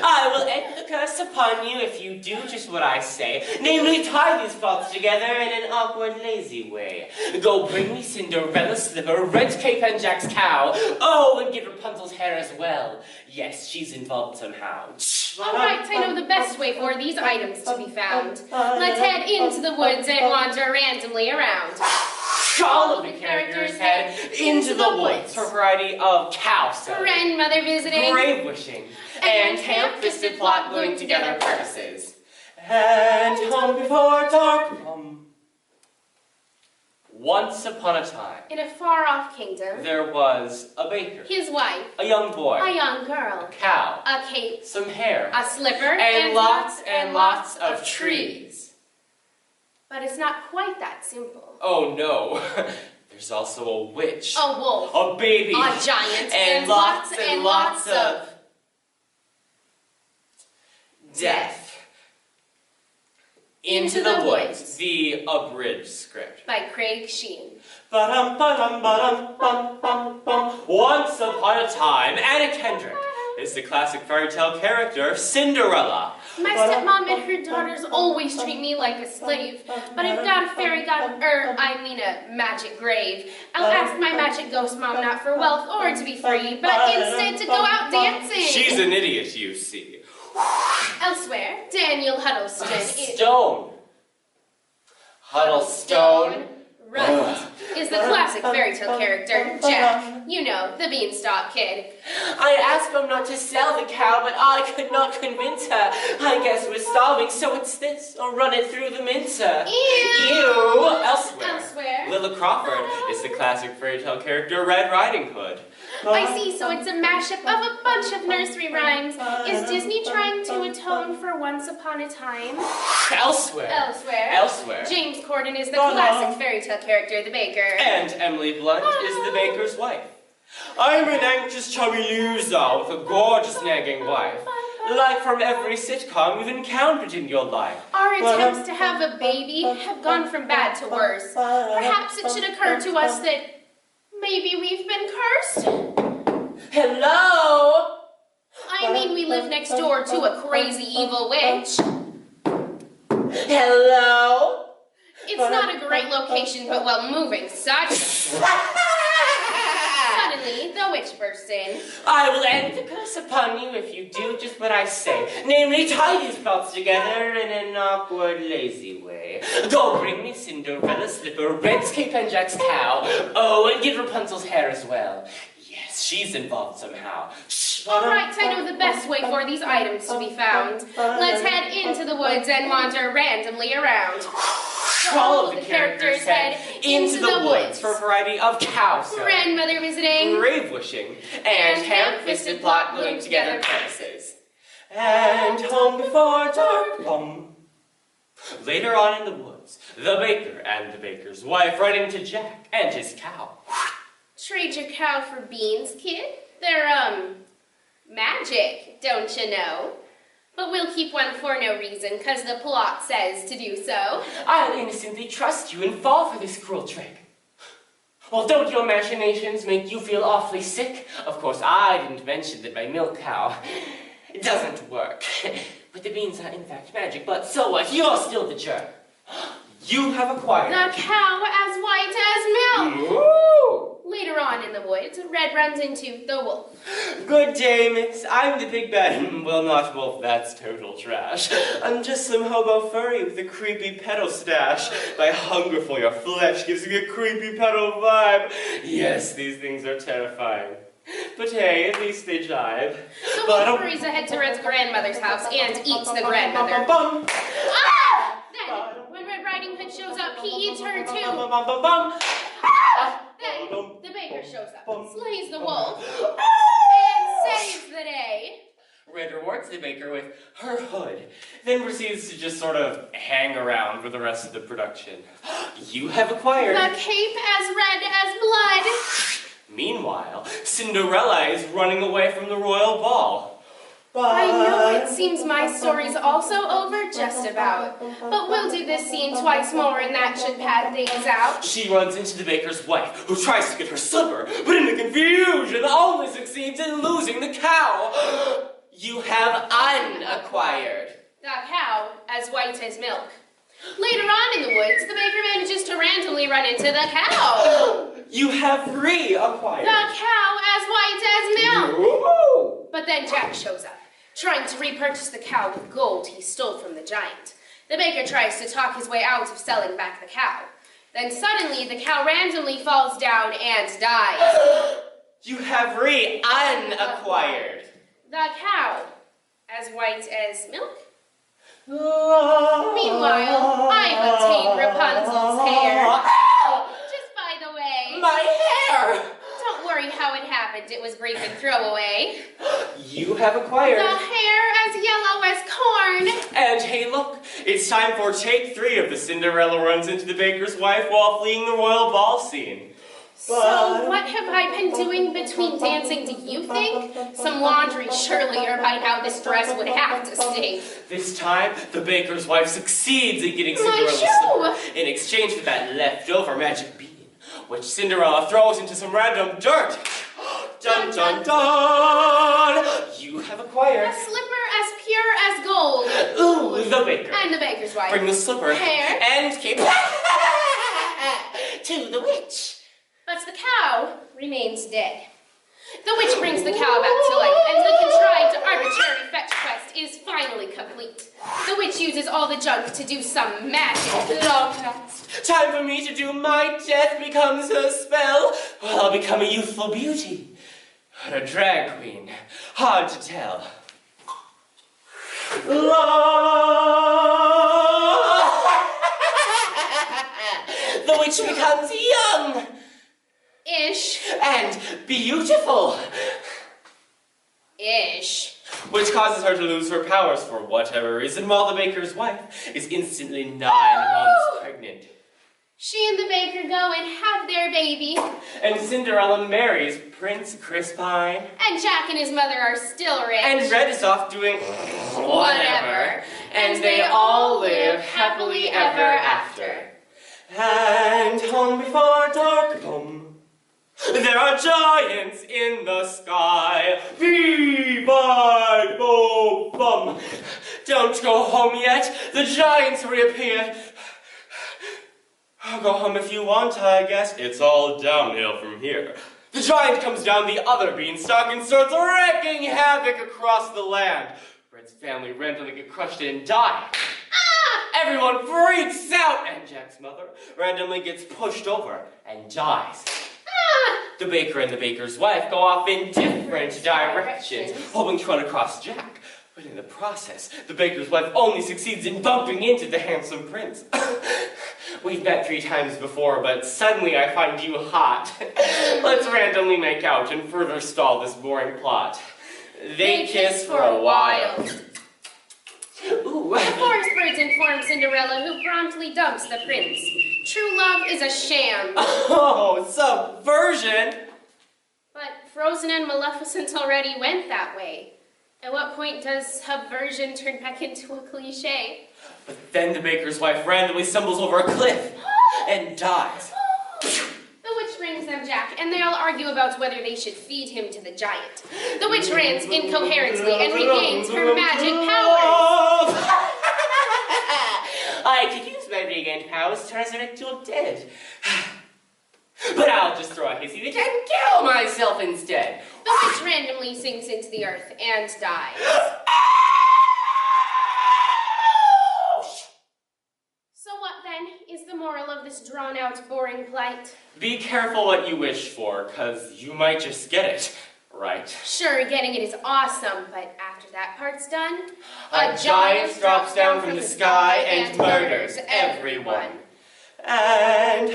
I will end the curse upon you if you do just what I say, namely tie these plots together in an awkward, lazy way. Go bring me Cinderella's slipper, Red Cape and Jack's cow. Oh, and get Rapunzel's hair as well. Yes, she's involved somehow. All right, I know the best way for these items to be found. Let's head into the woods and wander randomly around. All of the characters head into the woods for a variety of cow sewing, grandmother visiting, grave wishing, and ham-fisted plot gluing together purposes. And home before dark. Once upon a time, in a far-off kingdom, there was a baker, his wife, a young boy, a young girl, a cow, a cape, some hair, a slipper, and lots of trees. But it's not quite that simple. Oh no, there's also a witch, a wolf, a baby, a giant, and lots of death. Into the Woods, the Abridged script. By Craig Sheehan. Once upon a time, Anna Kendrick is the classic fairy tale character, Cinderella. My stepmom and her daughters always treat me like a slave, but I've got a a magic grave. I'll ask my magic ghost mom not for wealth or to be free, but instead to go out dancing. She's an idiot, you see. Elsewhere, Daniel Huddlestone. Right, is the classic fairy tale character, Jack. You know, the beanstalk kid. I asked him not to sell the cow, but I could not convince her. I guess we're starving, so it's this, or run it through the mincer. Ew! Elsewhere. Lilla Crawford is the classic fairy tale character, Red Riding Hood. I see, so it's a mashup of a bunch of nursery rhymes. Is Disney trying to atone for Once Upon a Time? Elsewhere. James Corden is the classic fairy tale character, the baker. And Emily Blunt is the baker's wife. I'm an anxious, chubby loser with a gorgeous, nagging wife. Like from every sitcom you've encountered in your life. Our attempts to have a baby have gone from bad to worse. Perhaps it should occur to us that maybe we've been cursed? Hello? I mean, we live next door to a crazy evil witch. Hello? It's not a great location, but well, moving such. Suddenly, the witch bursts in. I will end the curse upon you if you do just what I say, namely tie these plots together in an awkward, lazy way. Go bring me Cinderella's slipper, Red Cape and Jack's cow. Oh, and get Rapunzel's hair as well. Yes, she's involved somehow. All right, I know the best way for these items to be found. Let's head into the woods and wander randomly around. All of the characters head into the woods for a variety of cow sewing, grandmother visiting, grave wishing, and ham-fisted plot gluing together purposes. And home before dark. Later on in the woods, the baker and the baker's wife run into Jack and his cow. Trade your cow for beans, kid? They're, magic, don't you know? But we'll keep one for no reason, 'cause the plot says to do so. I'll innocently trust you and fall for this cruel trick. Well, don't your machinations make you feel awfully sick? Of course, I didn't mention that my milk cow doesn't work. But the beans are in fact magic, but so what? You're still the jerk. You have acquired the cow as white as milk. Ooh. Later on in the woods, Red runs into the wolf. Good day, miss. I'm the big bad. Well, not wolf, that's total trash. I'm just some hobo furry with a creepy pedo stash. My hunger for your flesh gives me a creepy pedo vibe. Yes, these things are terrifying. But hey, at least they jive. The wolf hurries ahead to Red's grandmother's house and eats the grandmother. Ah! Then, when Red Riding Hood shows up, he eats her too. Ah! Then, the baker shows up, slays the wolf, and saves the day. Red rewards the baker with her hood, then proceeds to just sort of hang around for the rest of the production. You have acquired the cape as red as blood. Meanwhile, Cinderella is running away from the royal ball. I know it seems my story's also over just about, but we'll do this scene twice more and that should pad things out. She runs into the baker's wife, who tries to get her slipper, but in the confusion only succeeds in losing the cow. You have unacquired. The cow as white as milk. Later on in the woods, the baker manages to randomly run into the cow. You have reacquired. The cow as white as milk. Ooh. But then Jack shows up, trying to repurchase the cow with gold he stole from the giant. The baker tries to talk his way out of selling back the cow. Then suddenly, the cow randomly falls down and dies. You have unacquired. The cow as white as milk. Meanwhile, I've obtained Rapunzel's hair. Just by the way. My hair! Don't worry how it happened. It was brief and throwaway. You have acquired. The hair as yellow as corn. And hey, look, it's time for take 3 of the Cinderella runs into the baker's wife while fleeing the royal ball scene. So what have I been doing between dancing, do you think? Some laundry, surely, or by now this dress would have to stink. This time, the baker's wife succeeds in getting My Cinderella's slipper in exchange for that leftover magic bean, which Cinderella throws into some random dirt. Dun dun dun! You have acquired A slipper as pure as gold. Ooh, the baker. And the baker's wife. Bring the slipper Hair. and keep to the witch. But the cow remains dead. The witch brings the cow back to life, and the contrived arbitrary fetch quest is finally complete. The witch uses all the junk to do some magic. Long past. Time for me to do my death becomes her spell. Well, I'll become a youthful beauty. Or a drag queen. Hard to tell. The witch becomes young. Ish. And beautiful. Ish. Which causes her to lose her powers for whatever reason, while the baker's wife is instantly 9 months pregnant. She and the baker go and have their baby. And Cinderella marries Prince Crispine. And Jack and his mother are still rich. And Red is off doing whatever. And they all live happily ever after. And home before dark home. There are giants in the sky. Bum. Don't go home yet. The giants reappeared. I'll go home if you want, I guess. It's all downhill from here. The giant comes down the other beanstalk and starts wreaking havoc across the land. Red's family randomly get crushed and die. Everyone freaks out, and Jack's mother randomly gets pushed over and dies. The baker and the baker's wife go off in different directions, hoping to run across Jack. But in the process, the baker's wife only succeeds in bumping into the handsome prince. We've met 3 times before, but suddenly I find you hot. Let's randomly make out and further stall this boring plot. They kiss for a while. Ooh. The forest birds inform Cinderella, who promptly dumps the prince. True love is a sham. Oh, subversion! But Frozen and Maleficent already went that way. At what point does subversion turn back into a cliche? But then the baker's wife randomly stumbles over a cliff and dies. The witch brings them Jack, and they all argue about whether they should feed him to the giant. The witch rants incoherently and regains her magic powers. I could use my regained powers to resurrect your dead. But I'll just throw a hissy fit and kill myself instead. The witch randomly sinks into the earth and dies. So what then is the moral of this drawn-out, boring plight? Be careful what you wish for, cause you might just get it, right? Sure, getting it is awesome, but after that part's done, a giant drops down from the sky and murders everyone. And